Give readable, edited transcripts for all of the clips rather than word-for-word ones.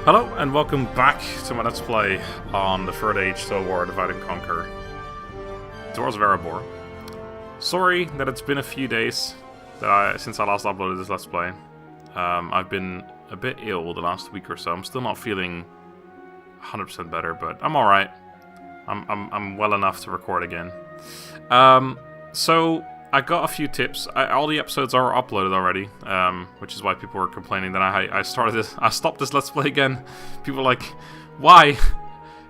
Hello and welcome back to my Let's Play on the Third Age Total War Divide and Conquer Dwarves of Erebor. Sorry that it's been a few days since I last uploaded this Let's Play. I've been a bit ill the last week or so. I'm still not feeling 100% better, but I'm alright. I'm well enough to record again. So I got a few tips. All the episodes are uploaded already, which is why people were complaining that I stopped this Let's Play again. People were like, why?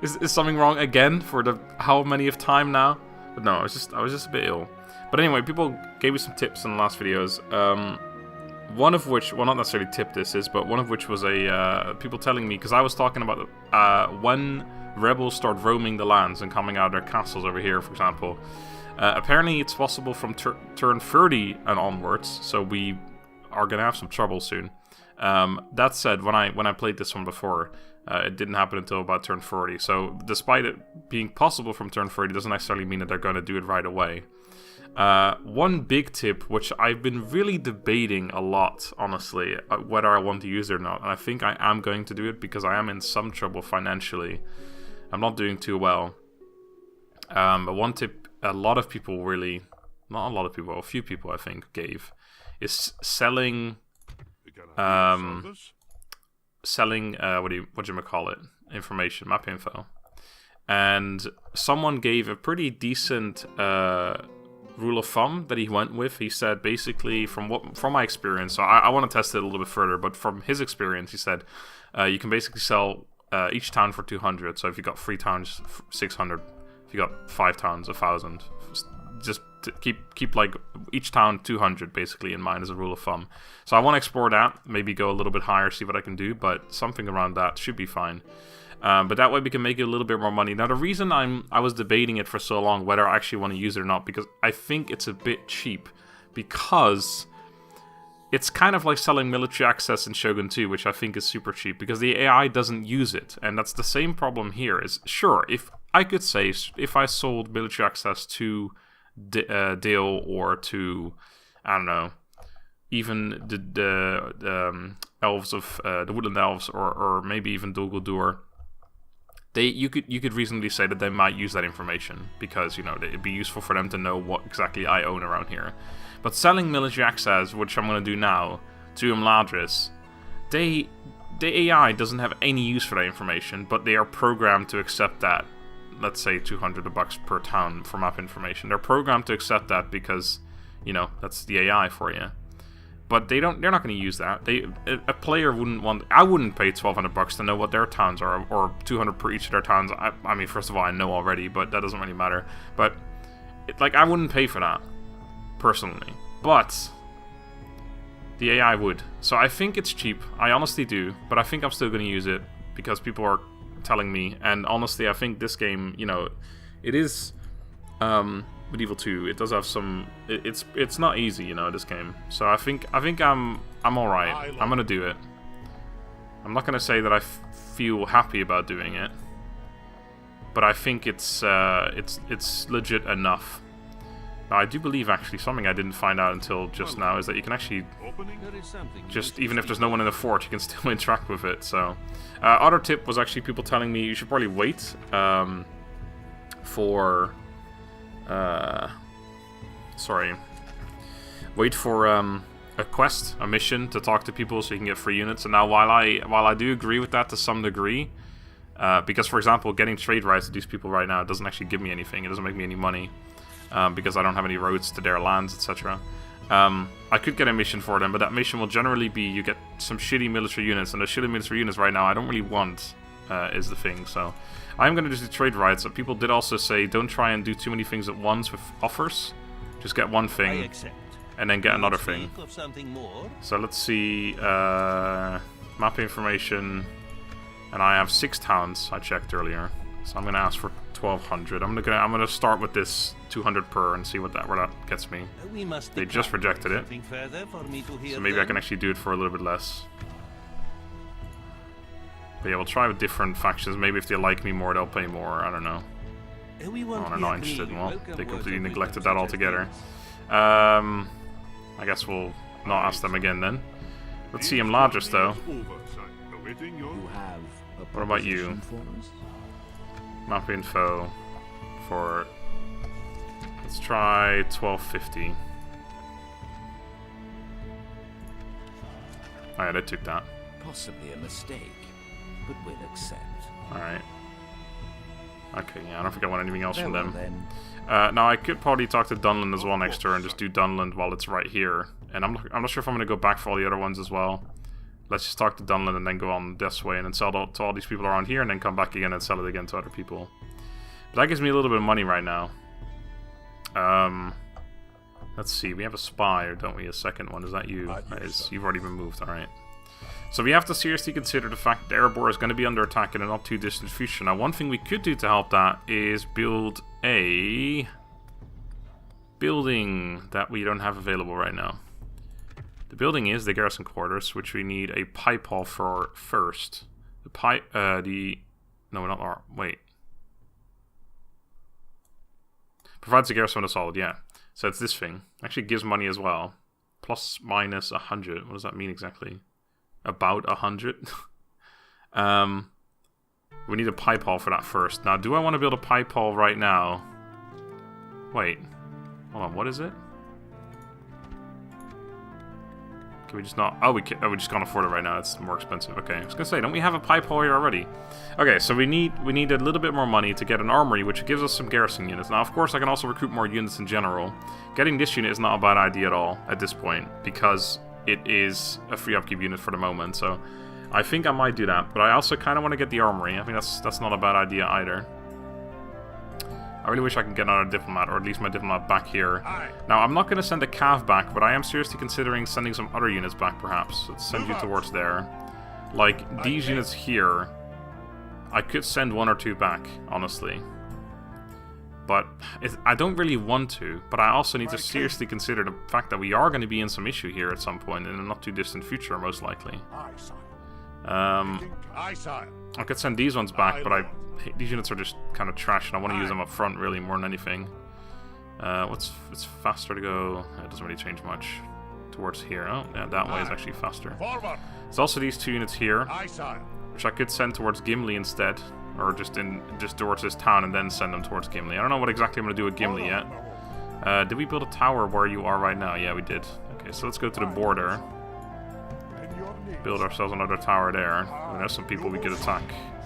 Is something wrong again for the how many of time now? But no, I was just a bit ill. But anyway, people gave me some tips in the last videos. One of which, well, not necessarily tip this is, but one of which was people telling me, because I was talking about when rebels start roaming the lands and coming out of their castles over here, for example. Apparently it's possible from turn 30 and onwards, so we are gonna have some trouble soon. That said, when I played this one before, it didn't happen until about turn 40, so despite it being possible from turn 30, doesn't necessarily mean that they're gonna do it right away. One big tip, which I've been really debating a lot, honestly, whether I want to use it or not, and I think I am going to do it because I am in some trouble financially. I'm not doing too well. But one tip a lot of people really, not a lot of people, a few people I think gave, is selling, what do you call it? Information, map info. And someone gave a pretty decent rule of thumb that he went with. He said basically, from my experience, so I want to test it a little bit further, but from his experience, he said you can basically sell each town for 200. So if you got 3 towns, 600. You got 5 towns, 1,000. Just to keep like each town 200 basically in mind as a rule of thumb. So I want to explore that, maybe go a little bit higher, see what I can do, but something around that should be fine. But that way we can make it a little bit more money. Now the reason I was debating it for so long whether I actually want to use it or not, because I think it's a bit cheap, because it's kind of like selling military access in Shogun 2, which I think is super cheap, because the AI doesn't use it. And that's the same problem here. Is sure, if I could say, if I sold military access to Dale or to, I don't know, even the elves of the woodland elves, or maybe even Dol Guldur, you could reasonably say that they might use that information, because it'd be useful for them to know what exactly I own around here. But selling military access, which I'm going to do now, to Imladris, the AI doesn't have any use for that information, but they are programmed to accept that. Let's say $200 per town for map information. They're programmed to accept that because, that's the AI for you. But they're not going to use that. A player wouldn't want. I wouldn't pay $1,200 to know what their towns are, or 200 per each of their towns. I mean, first of all, I know already, but that doesn't really matter. But I wouldn't pay for that personally. But the AI would. So I think it's cheap. I honestly do. But I think I'm still going to use it because people are telling me, and honestly I think this game, it is Medieval 2. It does have some, it's not easy, this game. So I think I'm alright. I'm gonna do it. I'm not gonna say that I feel happy about doing it, but I think it's legit enough. Now I do believe actually something I didn't find out until just now is that you can actually just, even if there's no one in the fort, you can still interact with it. So other tip was actually people telling me you should probably wait for a quest, a mission to talk to people so you can get free units. And now while I do agree with that to some degree, because for example getting trade rights to these people right now, it doesn't actually give me anything, it doesn't make me any money, because I don't have any roads to their lands, etc. I could get a mission for them, but that mission will generally be you get some shitty military units, and the shitty military units right now I don't really want, is the thing. So I'm going to just do trade rights. But people did also say don't try and do too many things at once with offers. Just get one thing and then get another thing. So let's see, map information, and I have 6 towns I checked earlier. So I'm going to ask for 1,200. I'm gonna start with this 200 per and see where that gets me. They just rejected it, so maybe I can actually do it for a little bit less. But yeah, we'll try with different factions. Maybe if they like me more, they'll pay more. I don't know. Oh, they're not interested. Well, they completely neglected that altogether. I guess we'll not ask them again then. Let's see Imladris though. You have a What about you? proposition for us? Map info for... Let's try 1250. Alright, I took that. Possibly a mistake, but we'll accept. Alright. Okay, yeah, I don't think I want anything else from Very them. well, then. Now, I could probably talk to Dunland as well next turn and just do Dunland while it's right here. And I'm not sure if I'm going to go back for all the other ones as well. Let's just talk to Dunland and then go on this way and then sell to all these people around here and then come back again and sell it again to other people. But that gives me a little bit of money right now. Let's see, we have a spy, or don't we? A second one. Is that you? You've already been moved, alright. So we have to seriously consider the fact that Erebor is going to be under attack in a not too distant future. Now, one thing we could do to help that is build a building that we don't have available right now. The building is the garrison quarters, which we need a pipe hall for first. The pipe, no, not our, wait. Provides a garrison with a solid, yeah. So it's this thing. Actually gives money as well. Plus minus 100. What does that mean exactly? About 100? We need a pipe hall for that first. Now, do I want to build a pipe hall right now? Wait. Hold on, what is it? Can we just not... Oh, we just can't afford it right now. It's more expensive. Okay, I was going to say, don't we have a pipe hall here already? Okay, so we need a little bit more money to get an armory, which gives us some garrison units. Now, of course, I can also recruit more units in general. Getting this unit is not a bad idea at all at this point, because it is a free upkeep unit for the moment. So I think I might do that, but I also kind of want to get the armory. I think that's not a bad idea either. I really wish I could get another diplomat, or at least my diplomat back here. Now, I'm not going to send a cav back, but I am seriously considering sending some other units back, perhaps. Let's send you towards there. Like, these units here, I could send one or two back, honestly. But I don't really want to, but I also need to seriously consider the fact that we are going to be in some issue here at some point in a not too distant future, most likely. I could send these ones back, but these units are just kind of trash, and I want to use them up front, really, more than anything. It's faster to go... It doesn't really change much. Towards here. Oh, yeah, that way is actually faster. There's also these two units here, which I could send towards Gimli instead, or just towards this town and then send them towards Gimli. I don't know what exactly I'm going to do with Gimli yet. Did we build a tower where you are right now? Yeah, we did. Okay, so let's go to the border. Build ourselves another tower there. And there's some people we could attack.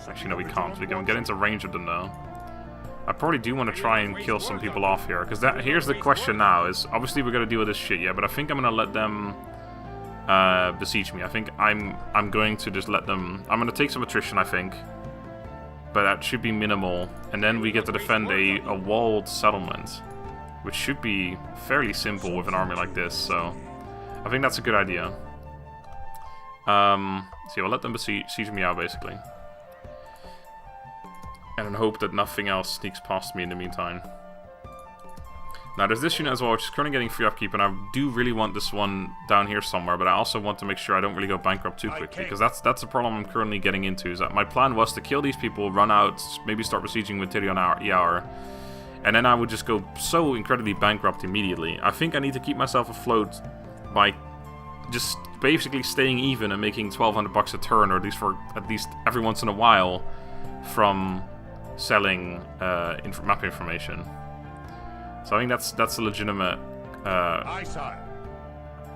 Actually, no, we can't. We can get into range of them, though. I probably do want to try and kill some people off here, because here's the question now, is obviously we're going to deal with this shit, yeah, but I think I'm going to let them besiege me. I think I'm going to just let them... I'm going to take some attrition, I think. But that should be minimal. And then we get to defend a walled settlement, which should be fairly simple with an army like this, so... I think that's a good idea. So we'll let them besiege me out, basically. And then hope that nothing else sneaks past me in the meantime. Now, there's this unit as well, which is currently getting free upkeep, and I do really want this one down here somewhere, but I also want to make sure I don't really go bankrupt too quickly, because that's the problem I'm currently getting into, is that my plan was to kill these people, run out, maybe start besieging with Tirion Yaur, and then I would just go so incredibly bankrupt immediately. I think I need to keep myself afloat by just basically staying even and making 1,200 bucks a turn, or at least every once in a while, from selling map information. So I think that's a legitimate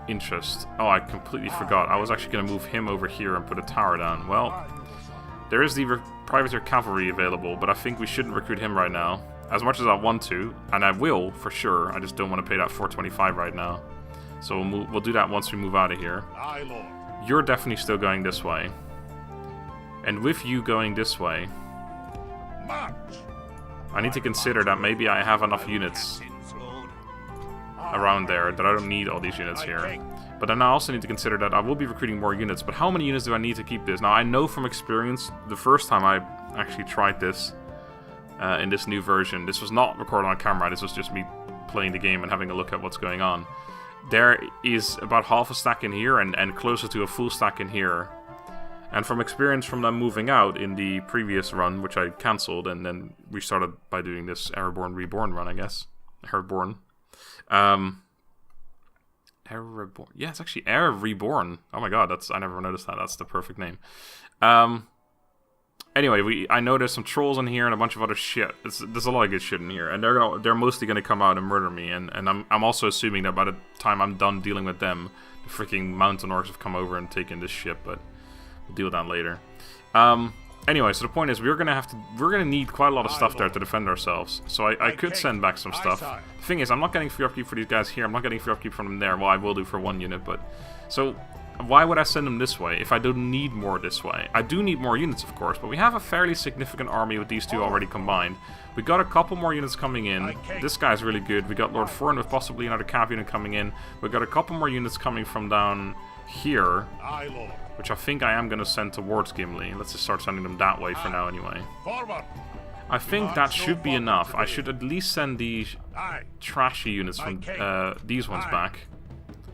interest. Oh, I completely forgot. I was actually going to move him over here and put a tower down. Well, there is the privateer cavalry available, but I think we shouldn't recruit him right now. As much as I want to, and I will for sure. I just don't want to pay that 425 right now. So we'll do that once we move out of here. You're definitely still going this way. And with you going this way, I need to consider that maybe I have enough units around there that I don't need all these units here. But then I also need to consider that I will be recruiting more units, but how many units do I need to keep this? Now, I know from experience, the first time I actually tried this in this new version, this was not recorded on camera, this was just me playing the game and having a look at what's going on. There is about half a stack in here and closer to a full stack in here. And from experience from them moving out in the previous run, which I cancelled and then restarted by doing this Ereborn Reborn run, I guess. Ereborn. Erebor. Yeah, it's actually Reborn. Oh my god, I never noticed that. That's the perfect name. Anyway, I know there's some trolls in here and a bunch of other shit. There's a lot of good shit in here, and they're mostly gonna come out and murder me. And I'm also assuming that by the time I'm done dealing with them, the freaking mountain orcs have come over and taken this ship. But we'll deal with that later. Anyway, so the point is we're gonna need quite a lot of stuff there to defend ourselves. So I could send back some stuff. The thing is, I'm not getting free upkeep for these guys here. I'm not getting free upkeep from them there. Well, I will do for one unit, but so. Why would I send them this way if I don't need more this way? I do need more units, of course, but we have a fairly significant army with these two already combined. We got a couple more units coming in. This guy's really good. We got Lord Foran with possibly another cav unit coming in. We got a couple more units coming from down here, which I think I am going to send towards Gimli. Let's just start sending them that way for now anyway. I think that should be enough. I should at least send these trashy units from these ones back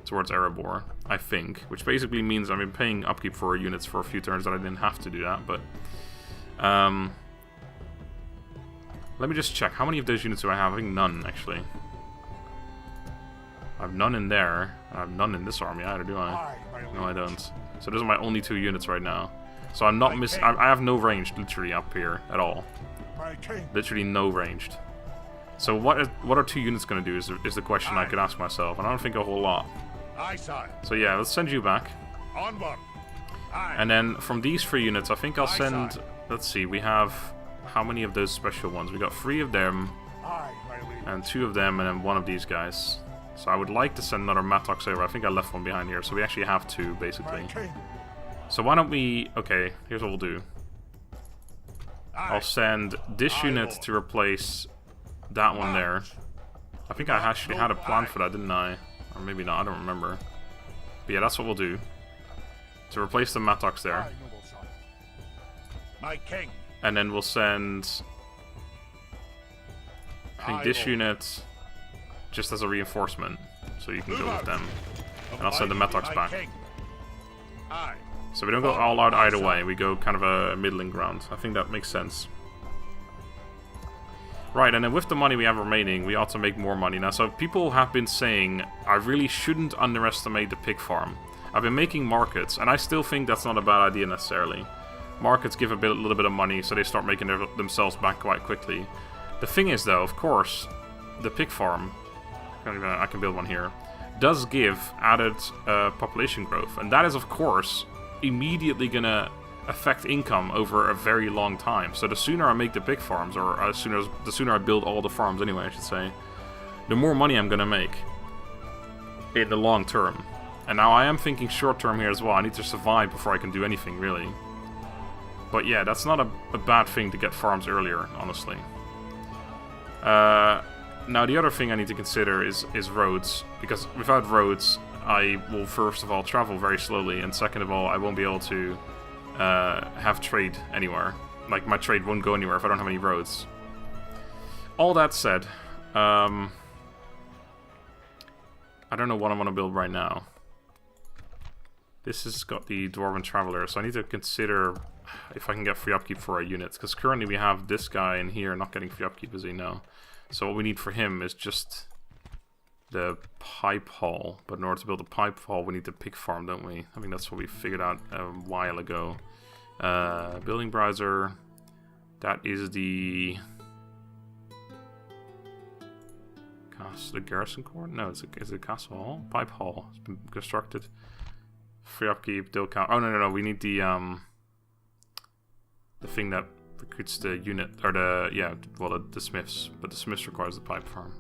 towards Erebor, I think, which basically means I've been paying upkeep for units for a few turns that I didn't have to do that, but let me just check. How many of those units do I have? I think none, actually. I have none in there. I have none in this army either, do I? No, I don't. So those are my only 2 units right now. So I'm not missing. I have no ranged, literally, up here at all. Literally no ranged. So what are 2 units going to do is the question I could ask myself, and I don't think a whole lot. So yeah, let's send you back. And then from these 3 units, I think I'll send... Let's see, we have... How many of those special ones? We got 3 of them, and 2 of them, and then 1 of these guys. So I would like to send another Mattox over. I think I left one behind here, so we actually have 2, basically. So why don't we... Okay, here's what we'll do. I'll send this unit to replace that one there. I think I actually had a plan for that, didn't I? Or maybe not, I don't remember. But yeah, that's what we'll do. To replace the Mattox there. And then we'll send... I think this unit just as a reinforcement. So you can go with them. And I'll send the Mattox back. So we don't go all out either way, we go kind of a middling ground. I think that makes sense. Right, and then with the money we have remaining, we ought to make more money. Now, so people have been saying, I really shouldn't underestimate the pig farm. I've been making markets, and I still think that's not a bad idea necessarily. Markets give a little bit of money, so they start making themselves back quite quickly. The thing is, though, of course, the pig farm, I can build one here, does give added population growth. And that is, of course, immediately going to affect income over a very long time. So the sooner I make the pig farms, or the sooner I build all the farms anyway, I should say, the more money I'm going to make in the long term. And now I am thinking short term here as well. I need to survive before I can do anything, really. But yeah, that's not a bad thing to get farms earlier, honestly. Now the other thing I need to consider is roads, because without roads I will first of all travel very slowly, and second of all I won't be able to have trade anywhere. Like, my trade won't go anywhere if I don't have any roads. All that said, I don't know what I want to build right now. This has got the Dwarven Traveler, so I need to consider if I can get free upkeep for our units, because currently we have this guy in here not getting free upkeep, as you know. So what we need for him is just the pipe hall, but in order to build a pipe hall we need the pig farm, don't we? I think that's what we figured out a while ago. Building browser, that is the garrison core? No, it's a castle hall? Pipe hall. It's been constructed. Free upkeep, deal count. Oh no, we need the thing that recruits the unit, or the smiths, but the smiths requires the pipe farm.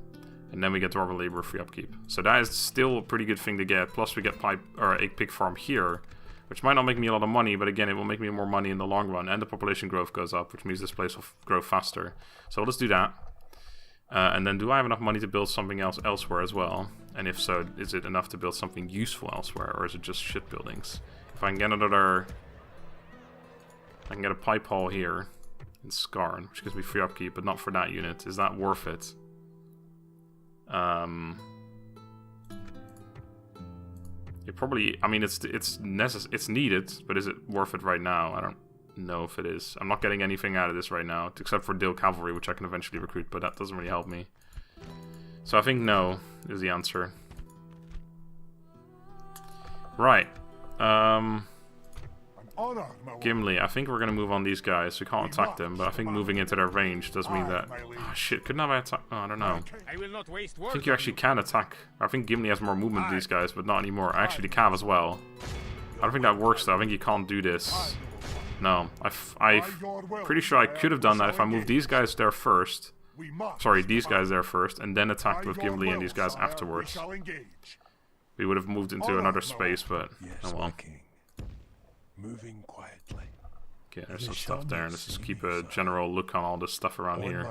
And then we get Dwarven labor free upkeep. So that is still a pretty good thing to get. Plus we get a pig farm here, which might not make me a lot of money, but again, it will make me more money in the long run. And the population growth goes up, which means this place will grow faster. So let's do that. And then do I have enough money to build something else elsewhere as well? And if so, is it enough to build something useful elsewhere, or is it just shit buildings? If I can get I can get a pipe hall here in Skarn, which gives me free upkeep, but not for that unit. Is that worth it? It probably, I mean, it's needed, but is it worth it right now? I don't know if it is. I'm not getting anything out of this right now, except for Dil Cavalry, which I can eventually recruit, but that doesn't really help me. So I think no is the answer. Right. An honor, my lord. Gimli, I think we're going to move on these guys. We can't attack them, but I think moving into their range does mean that... Oh, shit, couldn't I attack... Oh, I don't know. I will not waste I words think you actually can attack... I think Gimli has more movement than these guys, but not anymore. Actually, can as well. I don't think that works, though. I think you can't do this. No. I'm pretty sure I could have done that if I moved these guys there first. Sorry, these guys there first, and then attacked with Gimli and these guys afterwards. We would have moved into another space, but... Oh well. Moving quietly. Okay, there's some stuff there. Let's just keep a general look on all this stuff around here.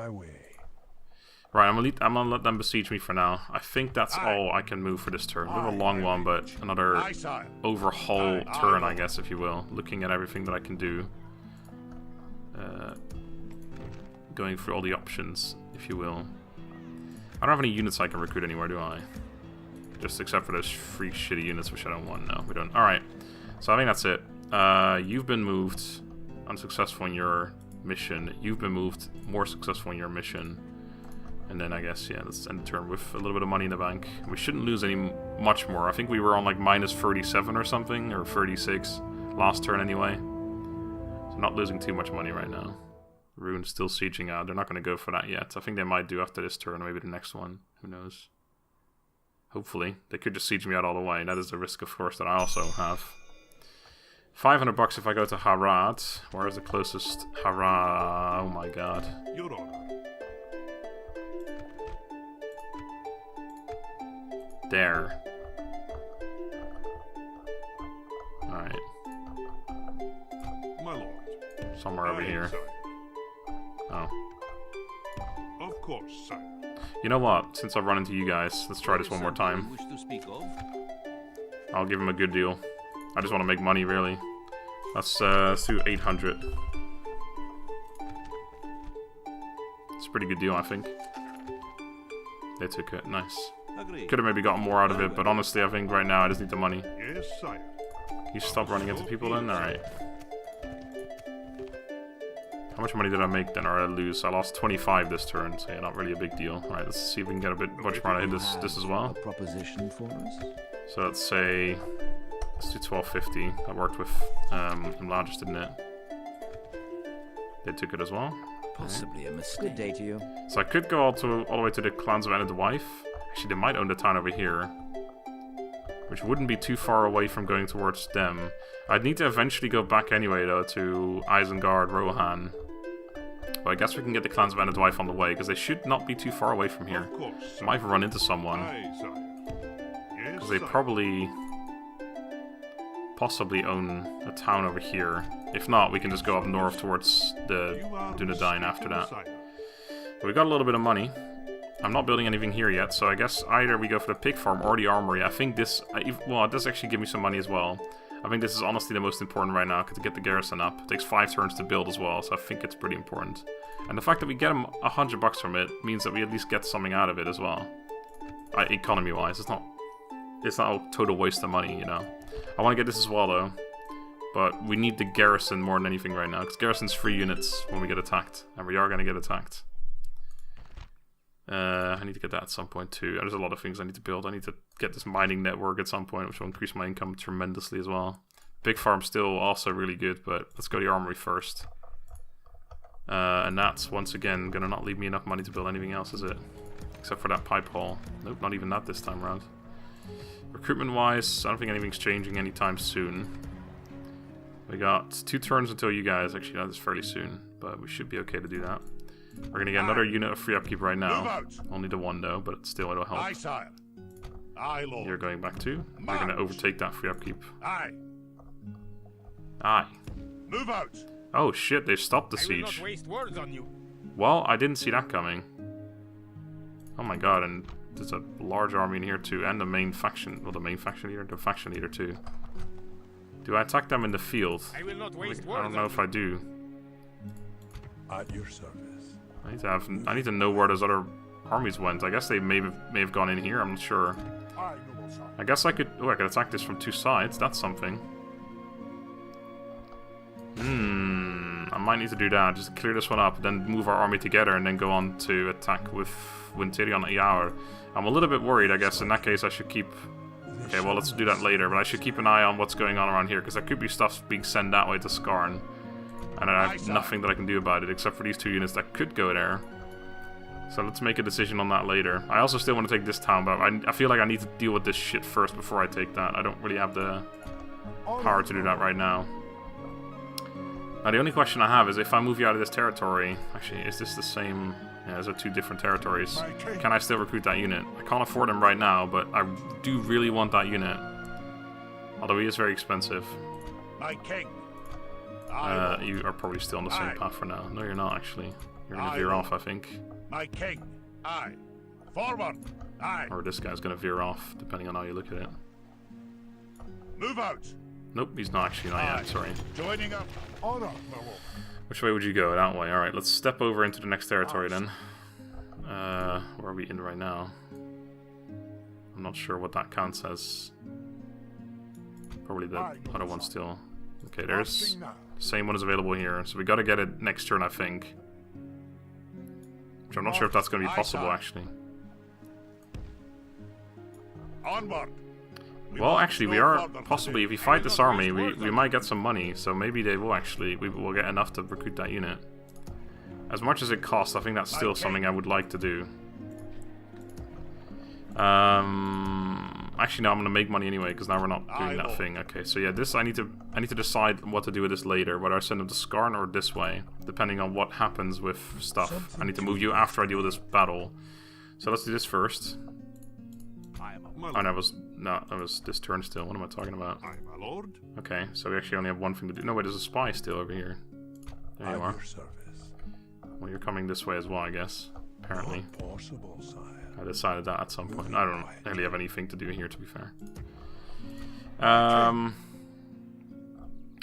Right, I'm gonna let them besiege me for now. I think that's all I can move for this turn. A bit of a long one, but another overhaul turn, I guess, if you will. Looking at everything that I can do. Going through all the options, if you will. I don't have any units I can recruit anywhere, do I? Just except for those free shitty units, which I don't want. No, we don't. Alright, so I think that's it. You've been moved unsuccessful in your mission. You've been moved more successful in your mission. And then I guess, yeah, let's end the turn with a little bit of money in the bank. We shouldn't lose much more. I think we were on like minus 37 or something, or 36 last turn anyway. So not losing too much money right now. Rhûn's still sieging out. They're not going to go for that yet. I think they might do after this turn, or maybe the next one. Who knows? Hopefully. They could just siege me out all the way. That is the risk, of course, that I also have. 500 bucks if I go to Harad. Where is the closest Harad? Oh my god. Your honor. There. Alright. My lord. Somewhere over here. Sire. Oh. Of course, sire. You know what? Since I've run into you guys, let's try this one more time. Wish to speak of? I'll give him a good deal. I just want to make money, really. Let's do 800. It's a pretty good deal, I think. They took it. Nice. Agreed. Could have maybe gotten more out of it, but honestly, I think right now I just need the money. Yes, sire. Can you stop running into people then? Alright. How much money did I make then, or did I lose? I lost 25 this turn, so yeah, not really a big deal. Alright, let's see if we can get a bit much more out of this as well. A proposition for us? So let's say... Let's do 1250. That worked with Enlarged, didn't it? They took it as well. Possibly a mistake. Good day to you. So I could go all the way to the Clans of End Wife. Actually, they might own the town over here. Which wouldn't be too far away from going towards them. I'd need to eventually go back anyway, though, to Isengard, Rohan. But I guess we can get the Clans of End Wife on the way, because they should not be too far away from here. Of course. I might run into someone. Aye, sire. Yes, Because they sire. possibly own a town over here. If not, we can just go up north towards the You are Dunedain after that. sire. But we got a little bit of money. I'm not building anything here yet, so I guess either we go for the pig farm or the armory. I think this... well, it does actually give me some money as well. I think this is honestly the most important right now, to get the garrison up. It takes 5 turns to build as well, so I think it's pretty important. And the fact that we get 100 bucks from it means that we at least get something out of it as well. Economy-wise, it's not a total waste of money, you know. I want to get this as well, though. But we need the garrison more than anything right now, because garrison's 3 units when we get attacked. And we are going to get attacked. I need to get that at some point too. There's a lot of things I need to build. I need to get this mining network at some point, which will increase my income tremendously as well. Big farm's still also really good, but let's go to the armory first. And that's, once again, going to not leave me enough money to build anything else, is it? Except for that pipe hall. Nope, not even that this time around. Recruitment-wise, I don't think anything's changing anytime soon. We got 2 turns until you guys. Actually, that is fairly soon, but we should be okay to do that. We're going to get another unit of free upkeep right now. Only the 1 though, but still it'll help. Aye, sire. Aye, lord. You're going back too. We're going to overtake that free upkeep. Aye. Aye. Move out. Oh shit, they've stopped the I will not siege. waste words on you. Well, I didn't see that coming. Oh my god, and there's a large army in here too, and the main faction. Well, the main faction leader, the faction leader too. Do I attack them in the field? I will not waste I words don't know on if I do. At your service. I need to know where those other armies went. I guess they may have gone in here. I'm not sure. Aye, noble sire. I guess I could. Oh, I could attack this from 2 sides. That's something. I might need to do that. Just clear this one up, then move our army together, and then go on to attack with Wintirion Eaur. I'm a little bit worried. I guess in that case I should keep Okay, well, let's do that later, but I should keep an eye on what's going on around here, because there could be stuff being sent that way to Skarn. And I have nothing that I can do about it, except for these 2 units that could go there. So let's make a decision on that later. I also still want to take this town, but I feel like I need to deal with this shit first before I take that. I don't really have the power to do that right now. Now, the only question I have is if I move you out of this territory... Actually, is this the same... Yeah, those are 2 different territories. Can I still recruit that unit? I can't afford him right now, but I do really want that unit. Although he is very expensive. My king. You are probably still on the same path for now. No, you're not, actually. You're going to veer off, I think. My king. Aye. Forward. Aye. Or this guy's going to veer off, depending on how you look at it. Move out. Nope, he's not actually, not yet, sorry. Joining up. Honor, my lord. Which way would you go? That way. Alright, let's step over into the next territory then. Where are we in right now? I'm not sure what that counts as. Probably the other one still. Okay, there's the same one is available here. So we gotta get it next turn, I think. Which I'm not sure if that's gonna be possible, actually. Onward. Well, actually, we are possibly, if we fight this army, we might get some money, so maybe they will actually, we will get enough to recruit that unit. As much as it costs, I think that's still something I would like to do. Actually, no, I'm gonna make money anyway, because now we're not doing that thing. Okay, so yeah, this, I need to decide what to do with this later, whether I send them to Skarn or this way, depending on what happens with stuff. I need to move you after I deal with this battle. So let's do this first. Oh, that was this turn still. What am I talking about? Aye, my lord. Okay, so we actually only have one thing to do. No, wait, there's a spy still over here. There you are. Well, you're coming this way as well, I guess. Apparently. Possible, sire. I decided that at some point. I don't really have anything to do here, to be fair.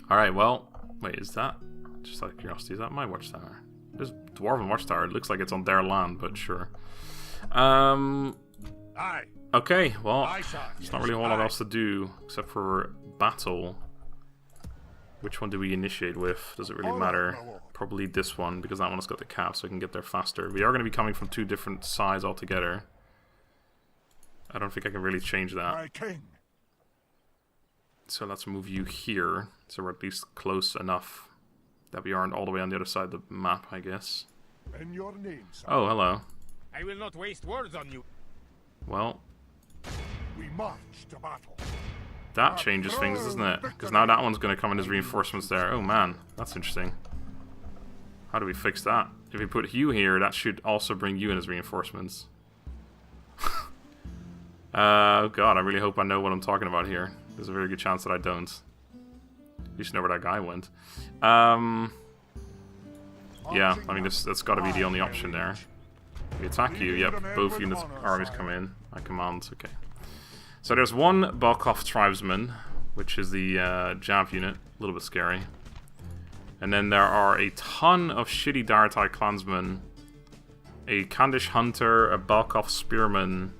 Alright, well... Wait, is that... Just out of curiosity, is that my watchtower? This Dwarven watchtower, it looks like it's on their land, but sure. Aye. Okay, well, there's not really a whole lot else to do, except for battle. Which one do we initiate with? Does it really matter? Probably this one, because that one has got the cap, so I can get there faster. We are going to be coming from 2 different sides altogether. I don't think I can really change that. My king. So let's move you here, so we're at least close enough that we aren't all the way on the other side of the map, I guess. In your name, sir. Oh, hello. I will not waste words on you. Well, We march to battle. that changes things, doesn't it? Because now that one's going to come in as reinforcements there. Oh man, that's interesting. How do we fix that? If we put you here, that should also bring you in as reinforcements. Oh god, I really hope I know what I'm talking about here. There's a very good chance that I don't. You should know where that guy went. Yeah, I mean, that's got to be the only option there. We attack you, yep, both units, armies come in. I command, okay. So there's one Balkov tribesman, which is the Jav unit, a little bit scary. And then there are a ton of shitty Daratai clansmen, a Kandish hunter, a Balkov spearman,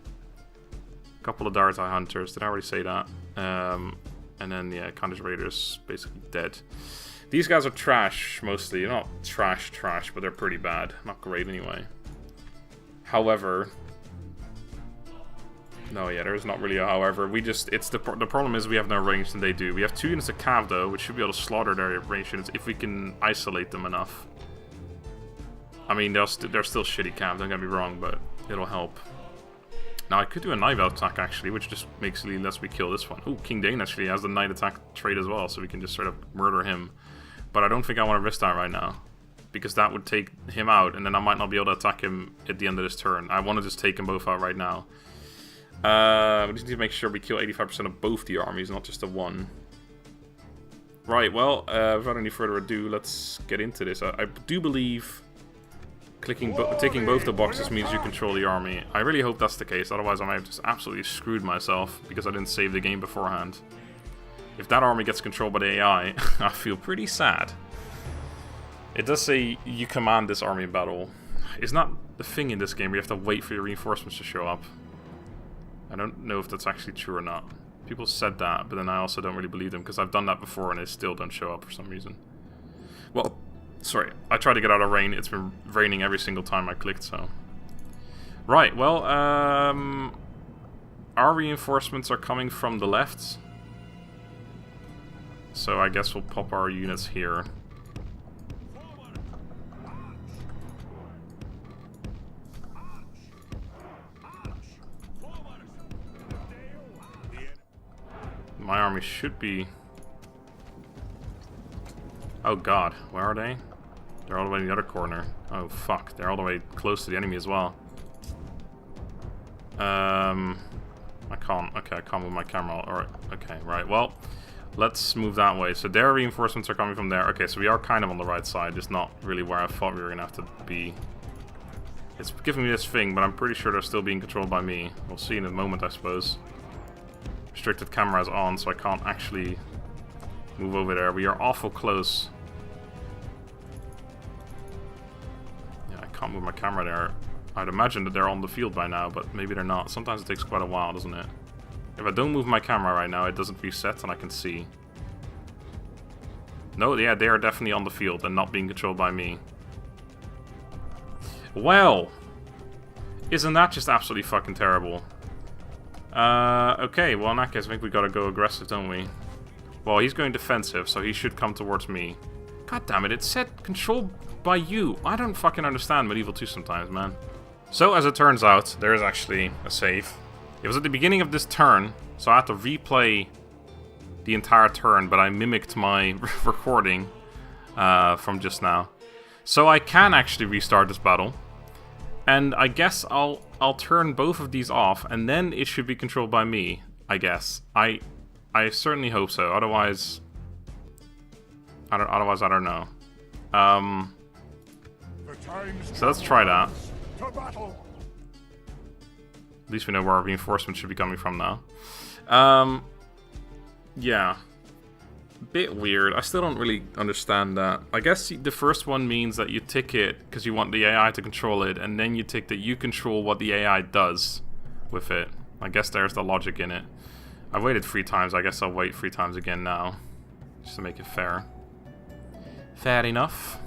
a couple of Daratai hunters, did I already say that? And then, yeah, Kandish raiders, basically dead. These guys are trash, mostly. Not trash, but they're pretty bad. Not great, anyway. However... No, yeah, there's not really a however. We just... the problem is we have no range than they do. We have 2 units of cav, though, which should be able to slaughter their range units if we can isolate them enough. I mean, they're still shitty cav, don't get me wrong, but it'll help. Now, I could do a knife out attack, actually, which just makes it less we kill this one. Oh, King Dane actually has the knight attack trait as well, so we can just sort of murder him. But I don't think I want to risk that right now, because that would take him out, and then I might not be able to attack him at the end of this turn. I want to just take them both out right now. We just need to make sure we kill 85% of both the armies, not just the one. Right, well, without any further ado, let's get into this. I do believe taking both the boxes means you control the army. I really hope that's the case, otherwise I might have just absolutely screwed myself because I didn't save the game beforehand. If that army gets controlled by the AI, I feel pretty sad. It does say you command this army in battle. It's not the thing in this game where you have to wait for your reinforcements to show up. I don't know if that's actually true or not. People said that, but then I also don't really believe them because I've done that before and they still don't show up for some reason. Well, sorry, I tried to get out of rain. It's been raining every single time I clicked, so... Right, well, our reinforcements are coming from the left. So I guess we'll pop our units here. My army should be... Oh god, where are they? They're all the way in the other corner. Oh fuck, they're all the way close to the enemy as well. I can't, okay, I can't move my camera. Alright, okay, right, well, let's move that way. So their reinforcements are coming from there. Okay, so we are kind of on the right side, just not really where I thought we were gonna have to be. It's giving me this thing, but I'm pretty sure they're still being controlled by me. We'll see in a moment, I suppose. Restricted camera is on, so I can't actually move over there. We are awful close. Yeah, I can't move my camera there. I'd imagine that they're on the field by now, but maybe they're not. Sometimes it takes quite a while, doesn't it? If I don't move my camera right now, it doesn't reset and I can see. No, yeah, they are definitely on the field and not being controlled by me. Well, isn't that just absolutely fucking terrible? Okay, well in that case I think we gotta go aggressive, don't we? Well, he's going defensive, so he should come towards me. God damn it, it said controlled by you. I don't fucking understand Medieval 2 sometimes, man. So, as it turns out, there is actually a save. It was at the beginning of this turn, so I had to replay the entire turn, but I mimicked my recording from just now. So I can actually restart this battle. And I guess I'll turn both of these off, and then it should be controlled by me, I guess. I certainly hope so. Otherwise, I don't know. So let's try that. At least we know where our reinforcements should be coming from now. Yeah. Bit weird. I still don't really understand that. I guess the first one means that you tick it because you want the AI to control it, and then you tick that you control what the AI does with it. I guess there's the logic in it. I waited 3 times. I guess I'll wait 3 times again now, just to make it fair. Fair enough.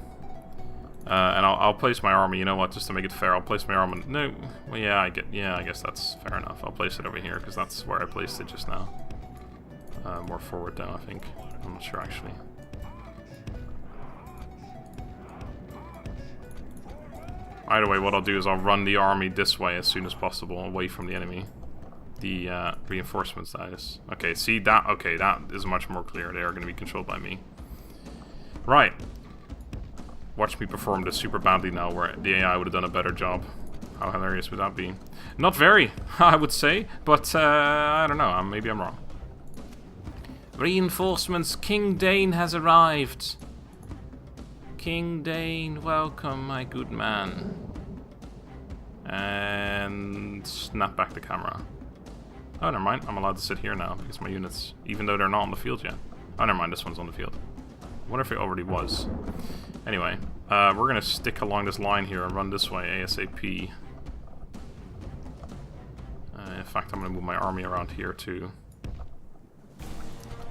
And I'll place my army. You know what? Just to make it fair, I'll place my army. No, well, yeah, I guess that's fair enough. I'll place it over here because that's where I placed it just now. More forward though, I think. I'm not sure actually. Either way, what I'll do is I'll run the army this way as soon as possible, away from the enemy. The reinforcements, that is. Okay, see that? Okay, that is much more clear. They are going to be controlled by me. Right. Watch me perform this super badly now, where the AI would have done a better job. How hilarious would that be? Not very, I would say, but I don't know. Maybe I'm wrong. Reinforcements, King Dane has arrived. King Dane, welcome, my good man. And snap back the camera. Oh, never mind. I'm allowed to sit here now because my units, even though they're not on the field yet. Oh, never mind. This one's on the field. I wonder if it already was. Anyway, we're going to stick along this line here and run this way ASAP. In fact, I'm going to move my army around here too.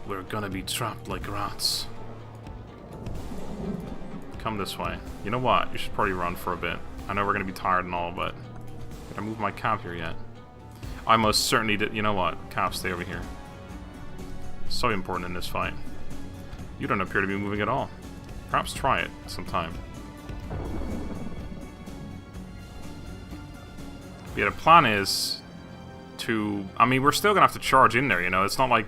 We're gonna be trapped like rats. Come this way. You know what? You should probably run for a bit. I know we're gonna be tired and all, but did I move my cap here yet? I most certainly did. You know what? Cap, stay over here. So important in this fight. You don't appear to be moving at all. Perhaps try it sometime. Yeah, the plan is to... I mean, we're still gonna have to charge in there, you know? It's not like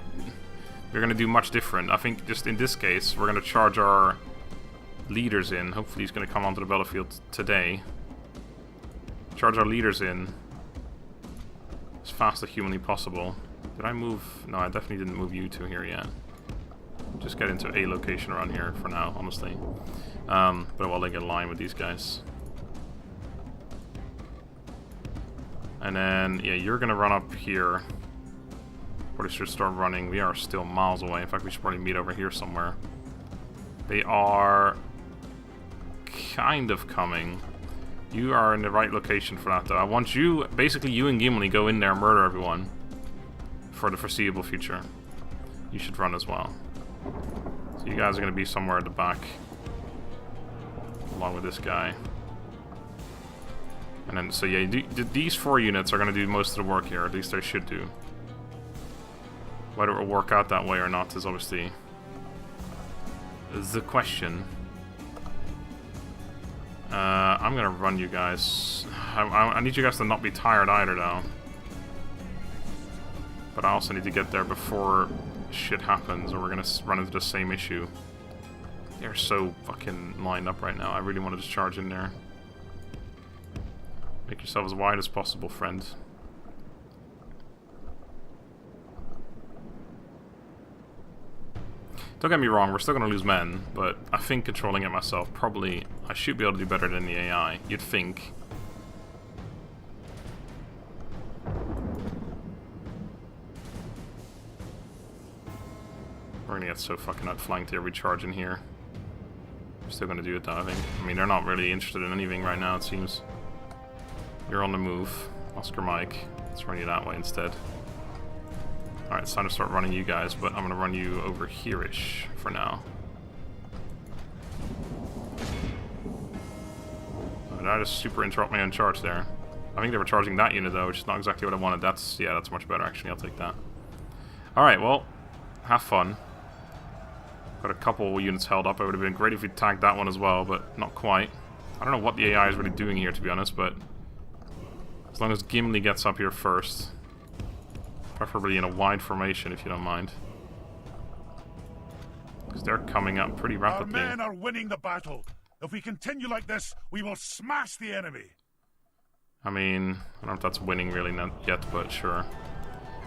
we're gonna do much different. I think just in this case, we're gonna charge our leaders in. Hopefully he's gonna come onto the battlefield today. Charge our leaders in as fast as humanly possible. Did I move? No, I definitely didn't move you two here yet. Just get into a location around here for now, honestly. But while they get aligned with these guys. And then, yeah, you're gonna run up here. Probably should start running. We are still miles away. In fact, we should probably meet over here somewhere. They are kind of coming. You are in the right location for that, though. I want you, basically you and Gimli, go in there and murder everyone for the foreseeable future. You should run as well. So you guys are going to be somewhere at the back, along with this guy. And then, so yeah, these 4 units are going to do most of the work here, at least they should do. Whether it will work out that way or not is obviously the question. I'm going to run you guys. I need you guys to not be tired either, though. But I also need to get there before shit happens, or we're going to run into the same issue. They're so fucking lined up right now. I really want to just charge in there. Make yourself as wide as possible, friend. Don't get me wrong, we're still going to lose men, but I think controlling it myself, probably, I should be able to do better than the AI. You'd think. We're going to get so fucking outflanked here, we charge in here. We're still going to do it though, I think. I mean, they're not really interested in anything right now, it seems. You're on the move. Oscar Mike. Let's run you that way instead. Alright, it's time to start running you guys, but I'm going to run you over here-ish for now. Oh, did I just super interrupt my own charge there? I think they were charging that unit though, which is not exactly what I wanted. That's, yeah, that's much better actually, I'll take that. Alright, well, have fun. Got a couple units held up. It would have been great if we tagged that one as well, but not quite. I don't know what the AI is really doing here, to be honest, but as long as Gimli gets up here first. Preferably in a wide formation, if you don't mind. Because they're coming up pretty rapidly. Our men are winning the battle. If we continue like this, we will smash the enemy. I mean, I don't know if that's winning really not yet, but sure.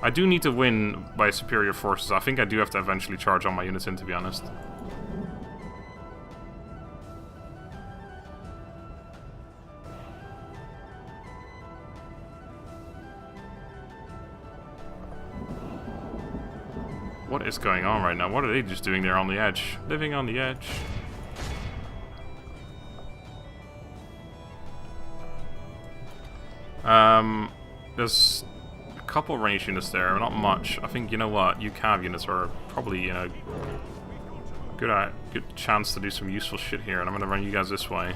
I do need to win by superior forces. I think I do have to eventually charge all my units in, to be honest. What is going on right now? What are they just doing there on the edge? Living on the edge. There's a couple range units there, not much. I think, you know what, you cav units are probably, you know, good chance to do some useful shit here, and I'm gonna run you guys this way.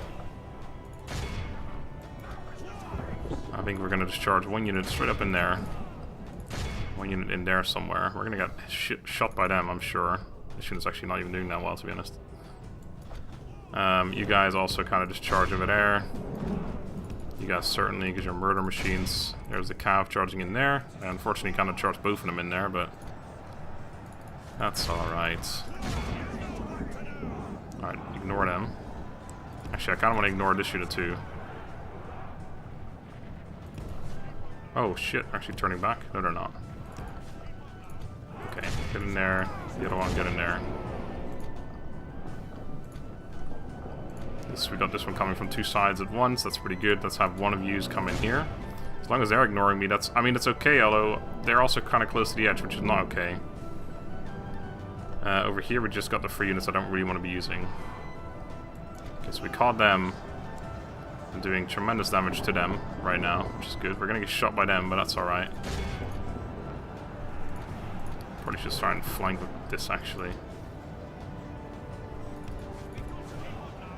I think we're gonna just charge one unit straight up in there. One unit in there somewhere. We're gonna get shot by them, I'm sure. This unit's actually not even doing that well, to be honest. You guys also kind of just charge over there. You guys certainly, because you're murder machines. There's the cav charging in there. I unfortunately kind of charged both of them in there, but that's alright. Alright, ignore them. Actually, I kind of want to ignore this unit too. Oh shit, actually turning back? No, they're not. Okay, get in there. The other one, get in there. We got this one coming from 2 sides at once. That's pretty good. Let's have one of yous come in here. As long as they're ignoring me, that's... I mean, it's okay, although they're also kind of close to the edge, which is not okay. Over here, we just got the free units I don't really want to be using. Okay, so we caught them. I'm doing tremendous damage to them right now, which is good. We're going to get shot by them, but that's alright. Probably should try and flank with this, actually.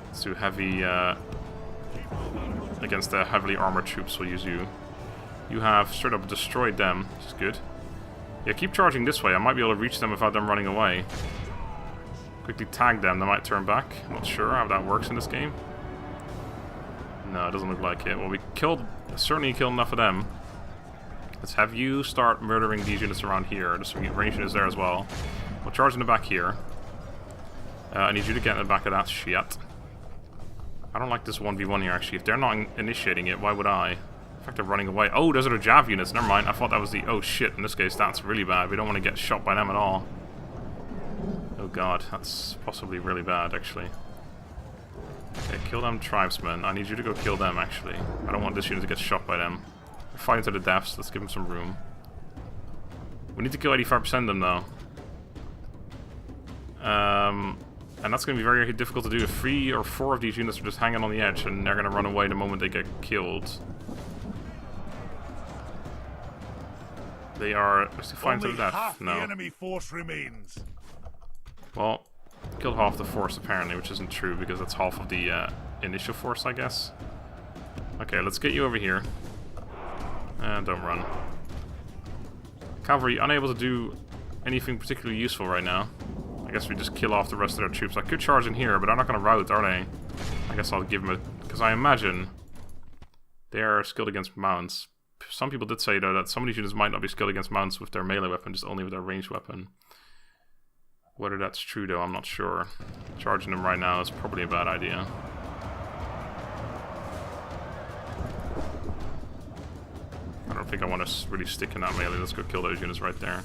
Let's do heavy, against the heavily armored troops, we'll use you. You have straight up destroyed them, which is good. Yeah, keep charging this way. I might be able to reach them without them running away. Quickly tag them, they might turn back. I'm not sure how that works in this game. No, it doesn't look like it. Well, we certainly killed enough of them. Let's have you start murdering these units around here. There's some range units there as well. We'll charge in the back here. I need you to get in the back of that shit. I don't like this 1v1 here, actually. If they're not initiating it, why would I? In fact, they're running away. Oh, those are the Jav units. Never mind. I thought that was the... Oh, shit. In this case, that's really bad. We don't want to get shot by them at all. Oh, God. That's possibly really bad, actually. Okay, kill them tribesmen. I need you to go kill them, actually. I don't want this unit to get shot by them. They're fighting to the deaths. Let's give them some room. We need to kill 85% of them, though. And that's going to be very difficult to do if 3 or 4 of these units are just hanging on the edge and they're going to run away the moment they get killed. They are fighting to the death. Half No. the enemy force remains. Well, killed half the force apparently, which isn't true because that's half of the initial force, I guess. Okay, let's get you over here. And don't run. Cavalry unable to do anything particularly useful right now. I guess we just kill off the rest of their troops. I could charge in here, but they're not going to rout, are they? I guess I'll give them a... Because I imagine they are skilled against mounts. Some people did say, though, that some of these units might not be skilled against mounts with their melee weapon, just only with their ranged weapon. Whether that's true, though, I'm not sure. Charging them right now is probably a bad idea. I don't think I want to really stick in that melee. Let's go kill those units right there.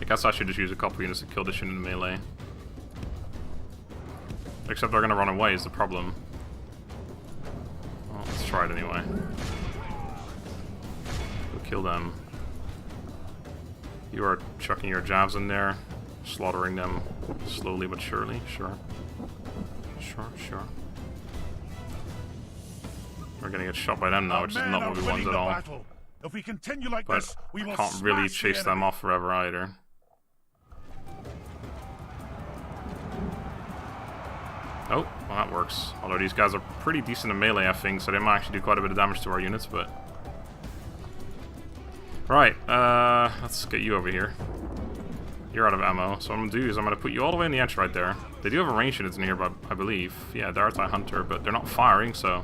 I guess I should just use a couple units to kill this unit in melee. Except they're going to run away is the problem. Well, let's try it anyway. Go kill them. You are chucking your jabs in there. Slaughtering them slowly but surely. Sure. Sure. We're gonna get shot by them now, which is not what we want at all. If we continue like But this, we will I can't really chase them off forever either. Oh, well that works. Although these guys are pretty decent in melee, I think, so they might actually do quite a bit of damage to our units, but... Right, let's get you over here. You're out of ammo, so what I'm going to do is I'm going to put you all the way in the edge right there. They do have a range units in here, but I believe. Yeah, Dartai Hunter, but they're not firing, so...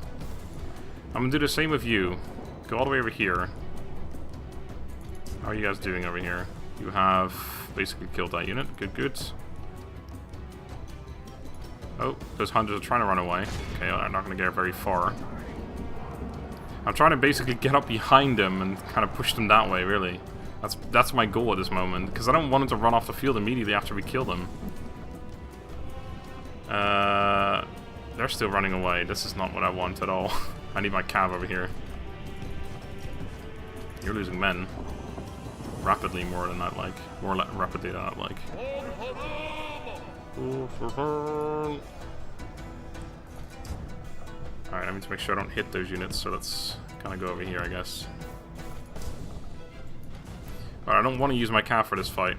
I'm going to do the same with you. Go all the way over here. How are you guys doing over here? You have basically killed that unit. Good. Oh, those hunters are trying to run away. Okay, they're not going to get very far. I'm trying to basically get up behind them and kind of push them that way, really. That's my goal at this moment, because I don't want them to run off the field immediately after we kill them. They're still running away. This is not what I want at all. I need my cav over here. You're losing men. Rapidly more than I'd like. More rapidly than I'd like. Alright, I need to make sure I don't hit those units, so let's kind of go over here, I guess. Alright, I don't want to use my cav for this fight.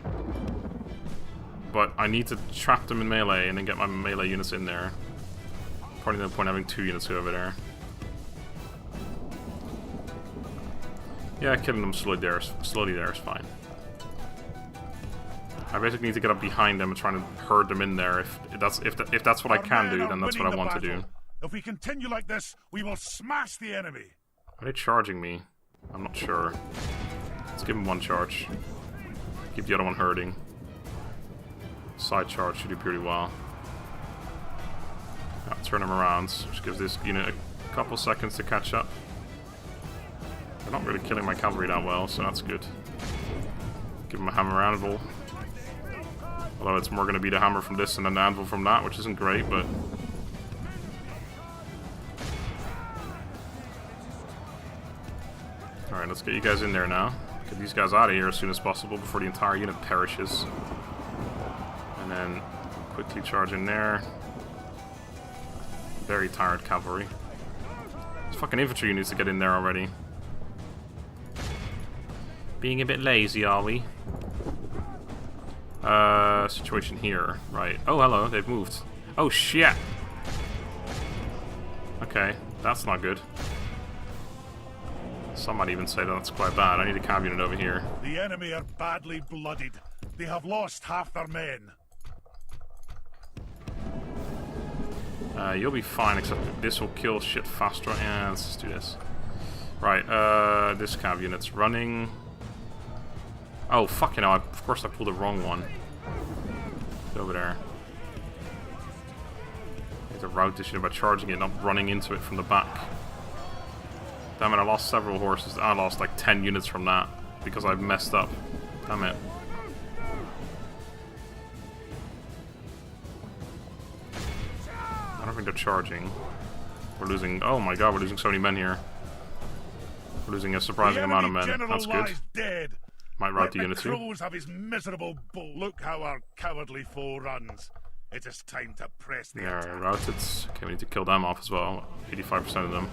But I need to trap them in melee and then get my melee units in there. Probably no point having 2 units over there. Yeah, killing them slowly there is fine. I basically need to get up behind them and try to herd them in there. If that's what I can do, then that's what I want to do. If we continue like this, we will smash the enemy. Are they charging me? I'm not sure. Let's give them one charge. Keep the other one herding. Side charge should do pretty well. I'll turn them around, which gives this unit a couple seconds to catch up. They're not really killing my cavalry that well, so that's good. Give them a hammer anvil. Although it's more going to be the hammer from this and then the anvil from that, which isn't great, but... Alright, let's get you guys in there now. Get these guys out of here as soon as possible before the entire unit perishes. And then quickly charge in there. Very tired cavalry. This fucking infantry needs to get in there already. Being a bit lazy, are we? Situation here. Right. Oh, hello. They've moved. Oh, shit. Okay. That's not good. Some might even say that's quite bad. I need a cav unit over here. The enemy are badly bloodied. They have lost half their men. You'll be fine, except this will kill shit faster. Yeah, let's just do this. Right, this cav unit's running. Oh, fucking hell, of course I pulled the wrong one. Get over there. I need to route this unit by charging it, not running into it from the back. Damn it, I lost several horses. I lost like 10 units from that because I messed up. Damn it. I don't think they're charging. We're losing... Oh my god, we're losing so many men here. We're losing a surprising amount of men. That's good. Dead. Might route the Let unit the too. crows have his miserable bull. Look how our cowardly foe runs. It is time to press the Yeah, attack. routed. Okay, we need to kill them off as well. 85% of them.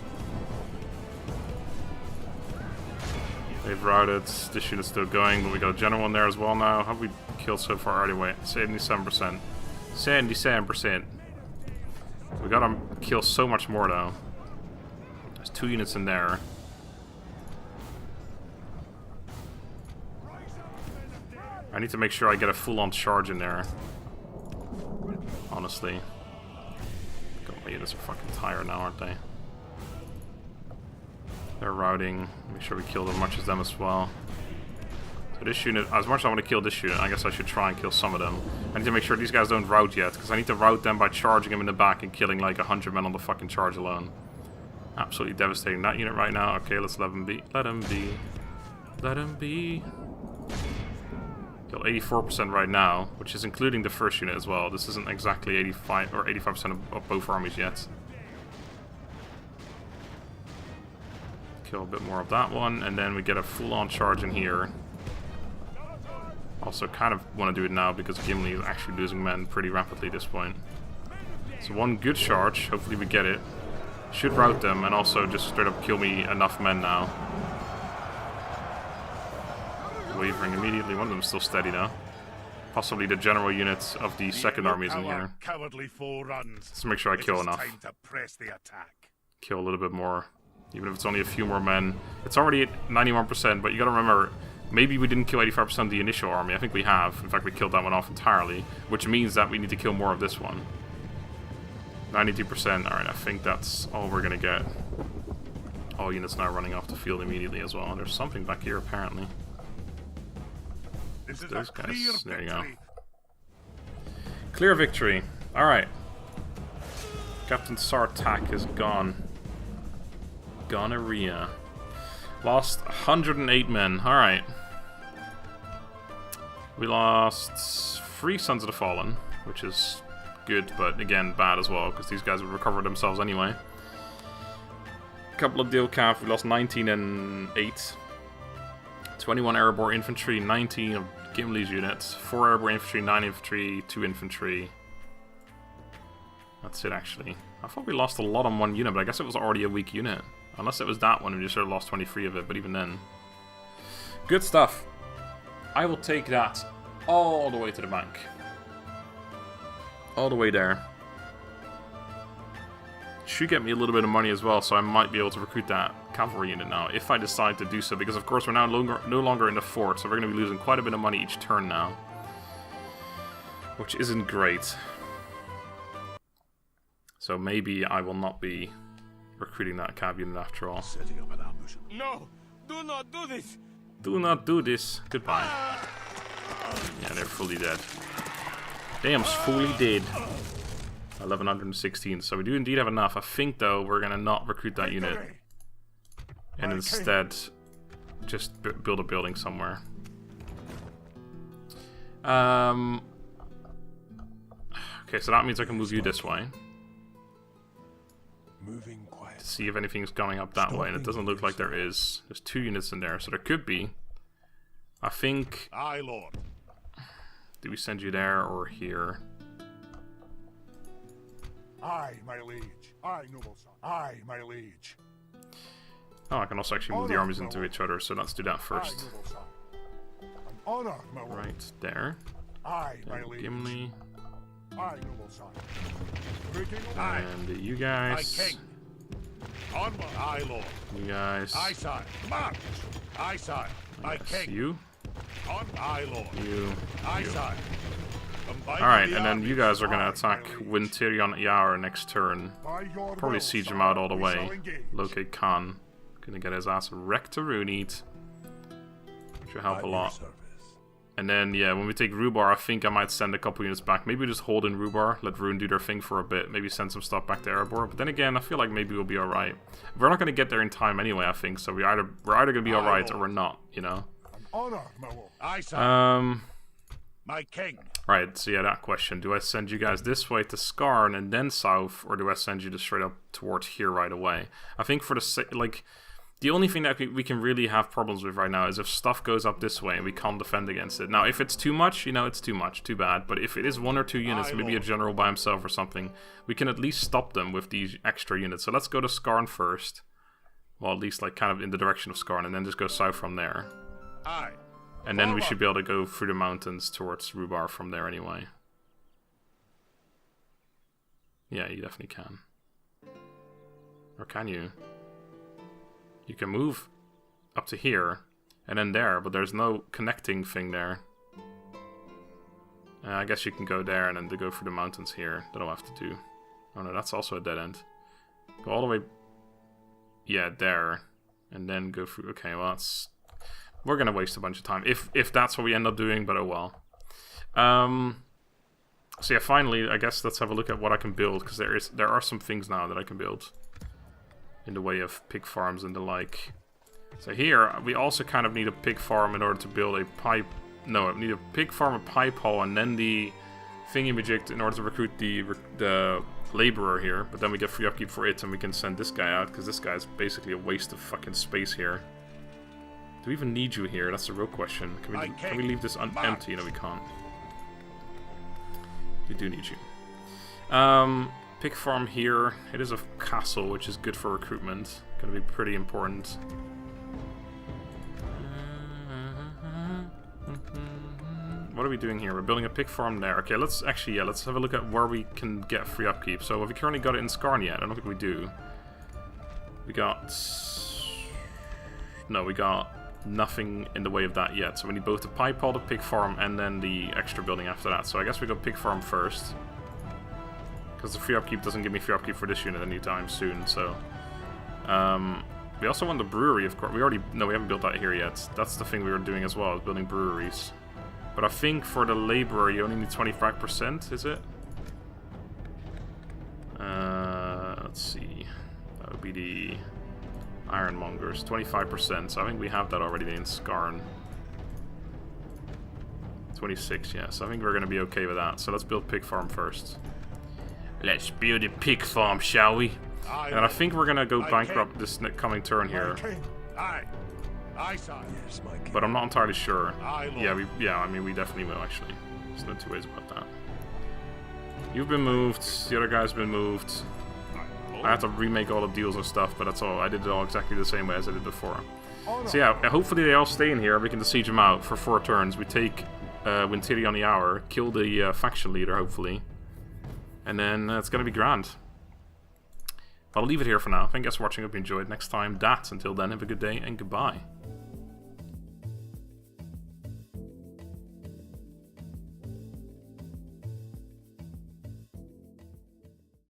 They've routed. This unit's still going, but we got a general in there as well now. How have we killed so far already? Wait, 77%. 77%. We gotta kill so much more though. There's 2 units in there. I need to make sure I get a full-on charge in there. Honestly. God, my units are fucking tired now, aren't they? They're routing. Make sure we kill as much as them as well. So this unit, as much as I want to kill this unit, I guess I should try and kill some of them. I need to make sure these guys don't rout yet, because I need to rout them by charging them in the back and killing like 100 men on the fucking charge alone. Absolutely devastating that unit right now. Okay, let's let them be. Let them be. Let them be. Kill 84% right now, which is including the first unit as well. This isn't exactly 85 or 85% of both armies yet. Kill a bit more of that one, and then we get a full-on charge in here. Also, kind of want to do it now because Gimli is actually losing men pretty rapidly at this point. So one good charge, hopefully we get it. Should rout them and also just straight up kill me enough men now. Wavering immediately, one of them is still steady now. Possibly the general units of the second army is in here. Cowardly foe runs. Let's make sure I kill enough. Time to press the attack. Kill a little bit more. Even if it's only a few more men. It's already at 91%, but you gotta remember, maybe we didn't kill 85% of the initial army. I think we have. In fact, we killed that one off entirely, which means that we need to kill more of this one. 92%. Alright, I think that's all we're gonna get. All units now running off the field immediately as well. And there's something back here, apparently. This is Those a guys. clear There you go. victory. Clear victory. Alright. Captain Sartak is gone. Gonorrhea. Lost 108 men. Alright. We lost 3 Sons of the Fallen, which is good, but again, bad as well, because these guys would recover themselves anyway. A couple of Dilcav, we lost 19 and 8. 21 Erebor infantry, 19 of Gimli's units. 4 Erebor infantry, 9 infantry, 2 infantry. That's it, actually. I thought we lost a lot on one unit, but I guess it was already a weak unit. Unless it was that one, we just sort of lost 23 of it, but even then. Good stuff. I will take that all the way to the bank. All the way there. Should get me a little bit of money as well, so I might be able to recruit that cavalry unit now, if I decide to do so, because of course we're now no longer in the fort, so we're going to be losing quite a bit of money each turn now. Which isn't great. So maybe I will not be recruiting that cav unit after all. Setting up an ambush. No! Do not do this! Do not do this. Goodbye. Yeah, they're fully dead. Damn, fully dead. 1116. So we do indeed have enough. I think, though, we're going to not recruit that unit. And instead, just build a building somewhere. Okay, so that means I can move you this way. Moving quiet. To see if anything's going up that way, and it doesn't look like there is. There's 2 units in there, so there could be. I think... Aye, Lord. Do we send you there or here? Aye, my liege. Aye, noble son. Aye, my liege. Oh, I can also actually move the armies into each other, so let's do that first. Aye, noble son. An honor, my lord. Right there. Aye, my And liege. Gimli. Aye, noble son. Breaking away. And you My guys. king. Onward. Aye, Lord. You guys. Aye, sire. March. Aye, sire. My Yes, king. you. On. Aye, Lord. You. Aye, You. sire. Combine Alright, the and then you armies. guys are going to Aye, attack my liege. Wintirion Yar next turn. By your Probably will, siege him sire, out all the we way. shall engage. Locate Khan. Gonna get his ass wrecked to Rhûnic. Which will help At a your lot. service. And then, yeah, when we take Rhubar, I think I might send a couple units back. Maybe just hold in Rhubar, let Rhun do their thing for a bit. Maybe send some stuff back to Erebor. But then again, I feel like maybe we'll be alright. We're not going to get there in time anyway, I think. So we're either going to be alright or we're not, you know? An honor, my lord. Aye, sire. My king. Right, so yeah, that question. Do I send you guys this way to Skarn and then south? Or do I send you just straight up towards here right away? I think for the like... The only thing that we can really have problems with right now is if stuff goes up this way and we can't defend against it. Now, if it's too much, you know, it's too much. Too bad. But if it is 1 or 2 units, Aye, maybe Lord. a general by himself or something, we can at least stop them with these extra units. So let's go to Skarn first. Well, at least like kind of in the direction of Skarn, and then just go south from there. Aye. And then we Forward. should be able to go through the mountains towards Rhubar from there anyway. Yeah, you definitely can. Or can you? You can move up to here and then there, but there's no connecting thing there. I guess you can go there and then to go through the mountains here. That I'll have to do. Oh no, that's also a dead end. Go all the way... Yeah, there. And then go through... Okay, well that's... We're gonna waste a bunch of time. If that's what we end up doing, but oh well. So yeah, finally, I guess let's have a look at what I can build, because there are some things now that I can build. In the way of pig farms and the like. So here, we also kind of need a pig farm in order to build a pipe... No, I need a pig farm, a pipe hole, and then the thingy-majig in order to recruit the laborer here. But then we get free upkeep for it, and we can send this guy out, because this guy is basically a waste of fucking space here. Do we even need you here? That's the real question. Can we leave this empty? No, we can't. We do need you. Pig farm here. It is a castle, which is good for recruitment. Gonna be pretty important. What are we doing here? We're building a pig farm there. Okay, let's actually, let's have a look at where we can get free upkeep. So have we currently got it in Skarn yet? I don't think we do. We got... No, we got nothing in the way of that yet. So we need both the pipe hall, the pig farm, and then the extra building after that. So I guess we go pig farm first. Because the free upkeep doesn't give me free upkeep for this unit anytime soon, so... we also want the brewery, of course. We haven't built that here yet. That's the thing we were doing as well, is building breweries. But I think for the laborer, you only need 25%, is it? Let's see. That would be the ironmongers, 25%. So I think we have that already in Skarn. 26, yeah. So I think we're going to be okay with that. So let's build pig farm first. Let's build a pig farm, shall we? And I think we're going to go bankrupt this coming turn here. Aye, sire. Yes, my king. But I'm not entirely sure. Aye, Lord. I mean, we definitely will, actually. There's no two ways about that. You've been moved. The other guy's been moved. I have to remake all the deals and stuff, but that's all. I did it all exactly the same way as I did before. So yeah, hopefully they all stay in here. We can siege them out for 4 turns. We take Wintiri on the hour, kill the faction leader, hopefully. And then it's going to be grand. I'll leave it here for now. Thank you guys for watching. Hope you enjoyed. Next time, until then, have a good day and goodbye.